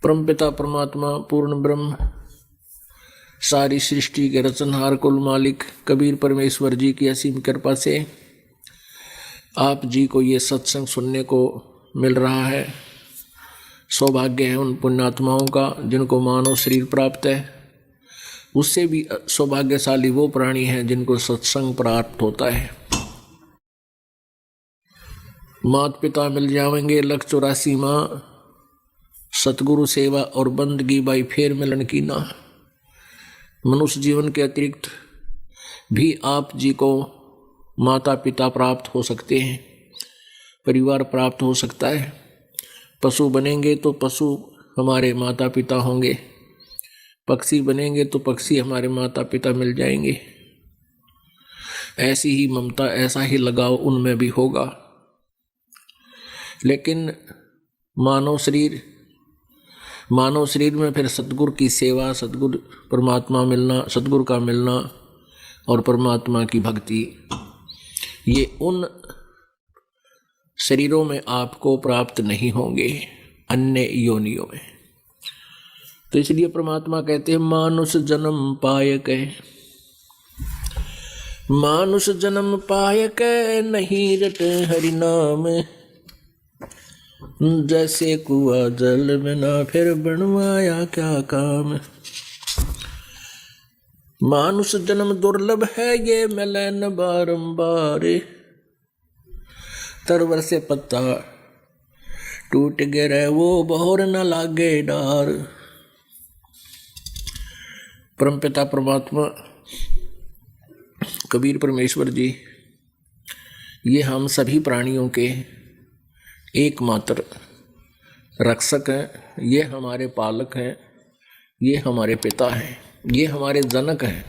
परमपिता परमात्मा पूर्ण ब्रह्म सारी सृष्टि के रचनहार कुल मालिक कबीर परमेश्वर जी की असीम कृपा से आप जी को ये सत्संग सुनने को मिल रहा है। सौभाग्य है उन पुण्यात्माओं का जिनको मानव शरीर प्राप्त है। उससे भी सौभाग्यशाली वो प्राणी हैं जिनको सत्संग प्राप्त होता है। माता पिता मिल जाएंगे लख 84 माँ, सतगुरु सेवा और बंदगी बाई फेर मिलन की ना। मनुष्य जीवन के अतिरिक्त भी आप जी को माता पिता प्राप्त हो सकते हैं, परिवार प्राप्त हो सकता है। पशु बनेंगे तो पशु हमारे माता पिता होंगे, पक्षी बनेंगे तो पक्षी हमारे माता पिता मिल जाएंगे। ऐसी ही ममता, ऐसा ही लगाव उनमें भी होगा। लेकिन मानव शरीर में फिर सतगुरु की सेवा, सतगुरु परमात्मा मिलना, सतगुरु का मिलना और परमात्मा की भक्ति, ये उन शरीरों में आपको प्राप्त नहीं होंगे, अन्य योनियों में। तो इसलिए परमात्मा कहते हैं मानुष जन्म पाय के, मानुष जन्म पाय के नहीं रटे हरि नाम, जैसे कुआ जल में ना फिर बनवाया क्या काम। मानुष जन्म दुर्लभ है ये मिले न बारंबार, तरवर से पत्ता टूट गिरे वो बहुर न लागे डार। परमपिता परमात्मा कबीर परमेश्वर जी ये हम सभी प्राणियों के एकमात्र रक्षक हैं। ये हमारे पालक हैं, ये हमारे पिता हैं, ये हमारे जनक हैं।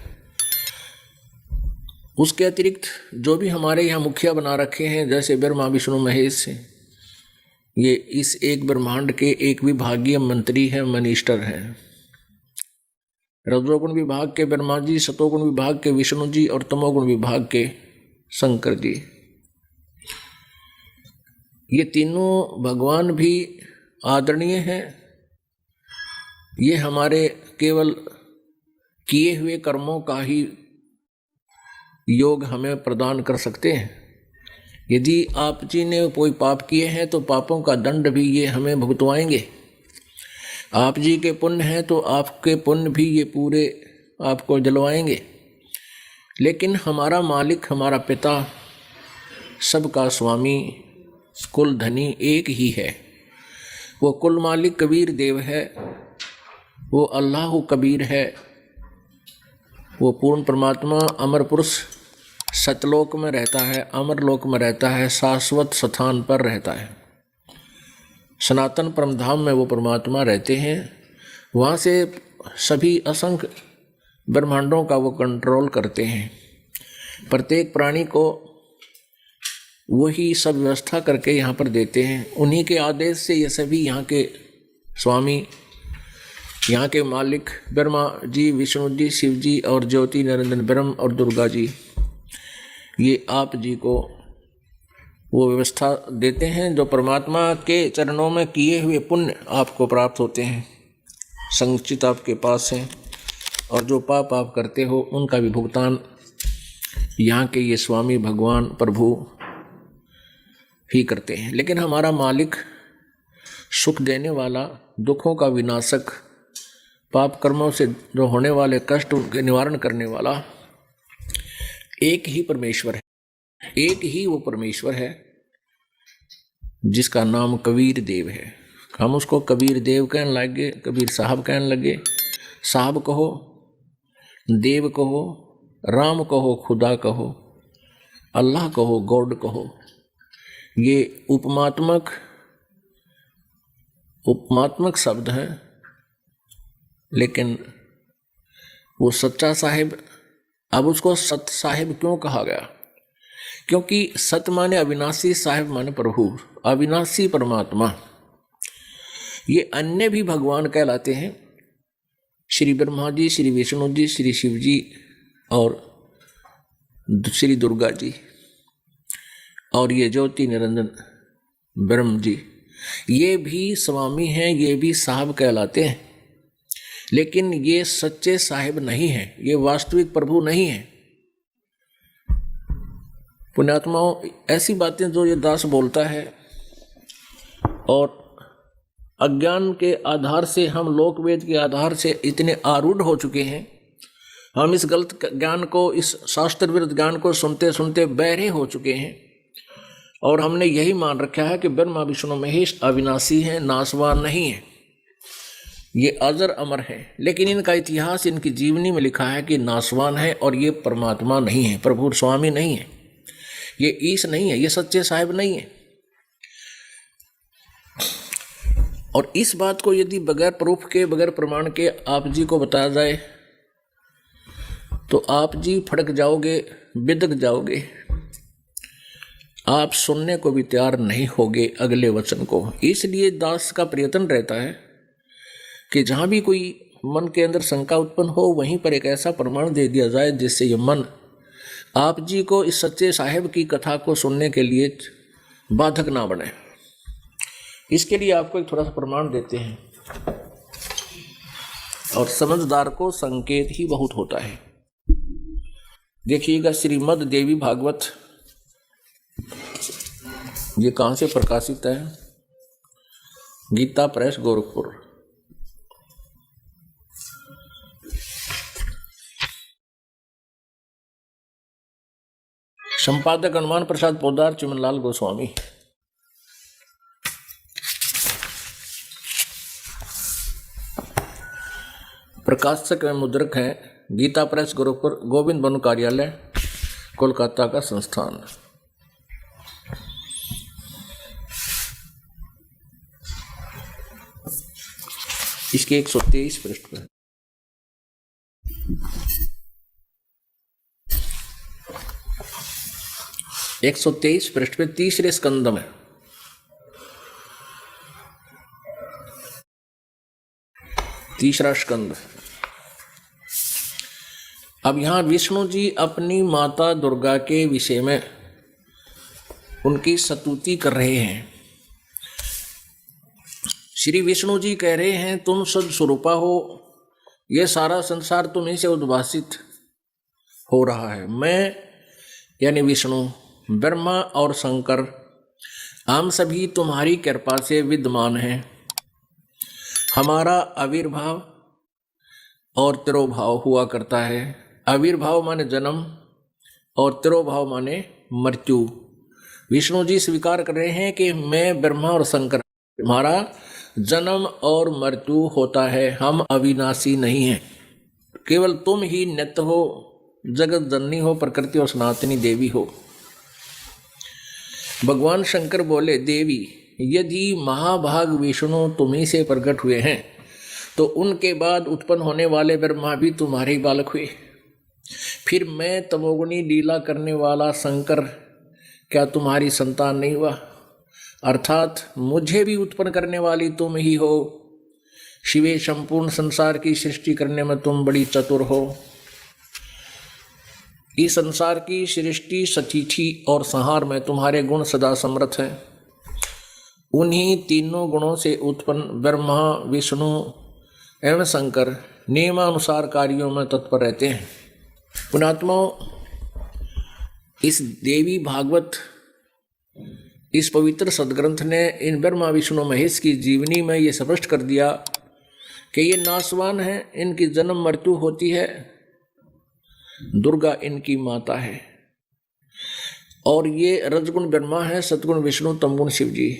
उसके अतिरिक्त जो भी हमारे यहाँ मुखिया बना रखे हैं, जैसे ब्रह्मा विष्णु महेश, ये इस एक ब्रह्मांड के एक विभागीय मंत्री हैं, मिनिस्टर हैं। रजोगुण विभाग के ब्रह्मा जी, सतोगुण विभाग के विष्णु जी और तमोगुण विभाग के शंकर जी। ये तीनों भगवान भी आदरणीय हैं। ये हमारे केवल किए हुए कर्मों का ही योग हमें प्रदान कर सकते हैं। यदि आप जी ने कोई पाप किए हैं तो पापों का दंड भी ये हमें भुगतवाएंगे। आप जी के पुण्य हैं तो आपके पुण्य भी ये पूरे आपको दिलवाएंगे। लेकिन हमारा मालिक, हमारा पिता, सबका स्वामी, कुल धनी एक ही है। वो कुल मालिक कबीर देव है, वो अल्लाह कबीर है, वो पूर्ण परमात्मा अमर पुरुष सतलोक में रहता है, अमर लोक में रहता है, शाश्वत स्थान पर रहता है। सनातन परमधाम में वो परमात्मा रहते हैं। वहाँ से सभी असंख्य ब्रह्मांडों का वो कंट्रोल करते हैं। प्रत्येक प्राणी को वही सब व्यवस्था करके यहाँ पर देते हैं। उन्हीं के आदेश से ये सभी यहाँ के स्वामी, यहाँ के मालिक ब्रह्मा जी, विष्णु जी, शिव जी और ज्योति निरंजन ब्रह्म और दुर्गा जी, ये आप जी को वो व्यवस्था देते हैं जो परमात्मा के चरणों में किए हुए पुण्य आपको प्राप्त होते हैं, संचित आपके पास हैं। और जो पाप आप करते हो उनका भी भुगतान यहाँ के ये स्वामी भगवान प्रभु ही करते हैं। लेकिन हमारा मालिक सुख देने वाला, दुखों का विनाशक, पाप कर्मों से जो होने वाले कष्ट उनके निवारण करने वाला एक ही परमेश्वर है। एक ही वो परमेश्वर है जिसका नाम कबीर देव है। हम उसको कबीर देव कहने लगे, कबीर साहब कहने लगे। साहब कहो, देव कहो, राम कहो, खुदा कहो, अल्लाह कहो, गॉड कहो, ये उपमात्मक शब्द हैं। लेकिन वो सच्चा साहिब, अब उसको सत साहिब क्यों कहा गया? क्योंकि सत माने अविनाशी, साहिब माने प्रभु, अविनाशी परमात्मा। ये अन्य भी भगवान कहलाते हैं, श्री ब्रह्मा जी, श्री विष्णु जी, श्री शिव जी और श्री दुर्गा जी और ये ज्योति निरंजन ब्रह्म जी। ये भी स्वामी हैं, ये भी साहब कहलाते हैं, लेकिन ये सच्चे साहिब नहीं हैं, ये वास्तविक प्रभु नहीं हैं। पुण्यात्माओं, ऐसी बातें जो ये दास बोलता है और अज्ञान के आधार से, हम लोकवेद के आधार से इतने आरूढ़ हो चुके हैं, हम इस गलत ज्ञान को, इस शास्त्र विरुद्ध ज्ञान को सुनते सुनते बहरे हो चुके हैं और हमने यही मान रखा है कि ब्रह्मा विष्णु महेश अविनाशी हैं, नाशवान नहीं हैं, ये अजर अमर है। लेकिन इनका इतिहास, इनकी जीवनी में लिखा है कि नाशवान है और ये परमात्मा नहीं है, प्रभु स्वामी नहीं है, ये ईश नहीं है, ये सच्चे साहिब नहीं है। और इस बात को यदि बगैर प्रूफ के, बगैर प्रमाण के आप जी को बताया जाए तो आप जी फड़क जाओगे, बिदक जाओगे, आप सुनने को भी तैयार नहीं होगे अगले वचन को। इसलिए दास का प्रयत्न रहता है कि जहाँ भी कोई मन के अंदर शंका उत्पन्न हो, वहीं पर एक ऐसा प्रमाण दे दिया जाए जिससे ये मन आप जी को इस सच्चे साहिब की कथा को सुनने के लिए बाधक ना बने। इसके लिए आपको एक थोड़ा सा प्रमाण देते हैं, और समझदार को संकेत ही बहुत होता है। देखिएगा, श्रीमद् देवी भागवत, ये कहाँ से प्रकाशित है? गीता प्रेस, गोरखपुर। संपादक हनुमान प्रसाद पोदार, चिमनलाल गोस्वामी। प्रकाशक एवं मुद्रक हैं गीता प्रेस, गोरखपुर, गोविंद बनु कार्यालय, कोलकाता का संस्थान। इसके 123 पृष्ठ पर 123 पृष्ठ पे तीसरे स्कंद में तीसरा स्कंद। अब यहां विष्णु जी अपनी माता दुर्गा के विषय में उनकी स्तुति कर रहे हैं। श्री विष्णु जी कह रहे हैं, तुम सद स्वरूपा हो, यह सारा संसार तुम्हीं से उद्भासित हो रहा है। मैं यानी विष्णु, ब्रह्मा और शंकर, हम सभी तुम्हारी कृपा से विद्यमान हैं। हमारा आविर्भाव और तिरोभाव हुआ करता है। आविर्भाव माने जन्म और तिरोभाव माने मृत्यु। विष्णु जी स्वीकार कर रहे हैं कि मैं, ब्रह्मा और शंकर, हमारा जन्म और मृत्यु होता है, हम अविनाशी नहीं हैं। केवल तुम ही नित्य हो, जगत जननी हो, प्रकृति और सनातनी देवी हो। भगवान शंकर बोले, देवी, यदि महाभाग विष्णु तुम्ही से प्रकट हुए हैं तो उनके बाद उत्पन्न होने वाले ब्रह्मा भी तुम्हारे बालक हुए। फिर मैं तमोगुणी लीला करने वाला शंकर क्या तुम्हारी संतान नहीं हुआ? अर्थात मुझे भी उत्पन्न करने वाली तुम ही हो। शिवे, संपूर्ण संसार की सृष्टि करने में तुम बड़ी चतुर हो। इस संसार की सृष्टि, सतिथि और संहार में तुम्हारे गुण सदा समर्थ हैं। उन्हीं तीनों गुणों से उत्पन्न ब्रह्मा, विष्णु एवं शंकर नियमानुसार कार्यों में तत्पर रहते हैं। पुण्यात्माओं, इस देवी भागवत, इस पवित्र सदग्रंथ ने इन ब्रह्मा विष्णु महेश की जीवनी में ये स्पष्ट कर दिया कि ये नाशवान है, इनकी जन्म मृत्यु होती है। दुर्गा इनकी माता है और ये रजगुण ब्रह्मा है, सतगुण विष्णु, तमगुण शिव जी।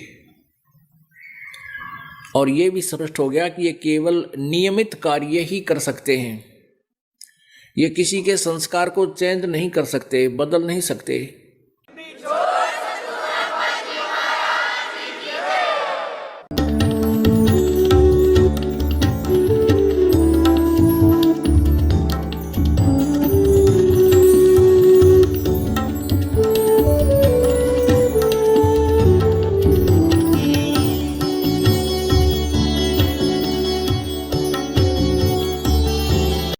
और ये भी स्पष्ट हो गया कि ये केवल नियमित कार्य ही कर सकते हैं। ये किसी के संस्कार को चेंज नहीं कर सकते, बदल नहीं सकते।